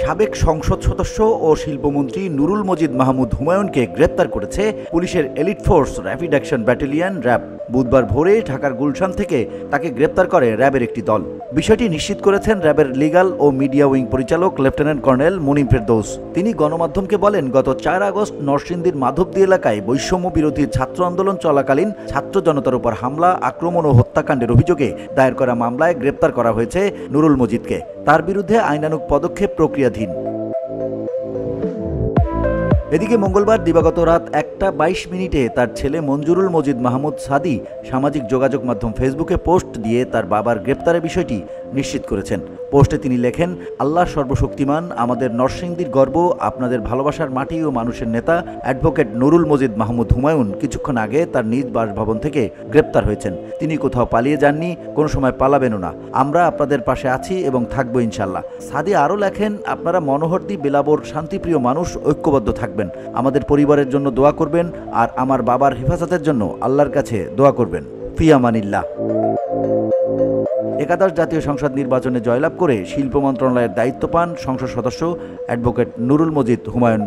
সাবেক সংসদ সদস্য ও শিল্পমন্ত্রী নুরুল মজিদ মাহমুদ হুমায়ুনকে গ্রেপ্তার করেছে পুলিশের elite force rapid action battalion RAB. বুধবার ভোরে ঢাকার গুলশান থেকে তাকে গ্রেপ্তার করে র্যাবের একটি দল। বিষয়টি নিশ্চিত করেছেন র্যাবের লিগ্যাল ও মিডিয়া উইং পরিচালক লেফটেন্যান্ট কর্নেল মুনিম ফেরদৌস। তিনি গণমাধ্যমকে বলেন, গত 4 আগস্ট নরসিংদীর মাধবদী এলাকায় বৈষম্য বিরোধী ছাত্র আন্দোলন চলাকালীন ছাত্র জনতার উপর হামলা, আক্রমণ ও হত্যাকাণ্ডের অভিযোগে দায়ের করা মামলায় গ্রেপ্তার করা হয়েছে নুরুল মজিদকে। তার বিরুদ্ধে আইনানুগ পদক্ষেপ প্রক্রিয়াধীন। এদিকে মঙ্গলবার দিবাগত রাত 1:22 তার ছেলে মঞ্জুরুল মজিদ মাহমুদ সাদি সামাজিক যোগাযোগ মাধ্যম ফেসবুকে পোস্ট দিয়ে তার বাবার গ্রেপ্তারের বিষয়টি নিশ্চিত করেছেন। পোস্টে তিনি লেখেন, আল্লাহ সর্বশক্তিমান, আমাদের নরসিংদীর গর্ব, আপনাদের ভালোবাসার মাটি ও মানুষের নেতা অ্যাডভোকেট নুরুল মজিদ মাহমুদ হুমায়ুন কিছুক্ষণ আগে তার নিজ বাসভবন থেকে গ্রেপ্তার হয়েছেন। তিনি কোথাও পালিয়ে যাননি, কোনো সময় পালাবেনও না। আমরা আপনাদের পাশে আছি এবং থাকবো ইনশাল্লাহ। সাদি আরও লেখেন, আপনারা মনোহরদী বেলাবর শান্তিপ্রিয় মানুষ, ঐক্যবদ্ধ থাকবেন, আমাদের পরিবারের জন্য দোয়া করবেন আর আমার বাবার হেফাজতের জন্য আল্লাহর কাছে দোয়া করবেন। ফি আমানিল্লাহ। একাদশ জাতীয় সংসদ নির্বাচনে জয়লাভ করে শিল্প মন্ত্রণালয়ের দায়িত্ব পান সংসদ সদস্য অ্যাডভোকেট নুরুল মজিদ হুমায়ুন।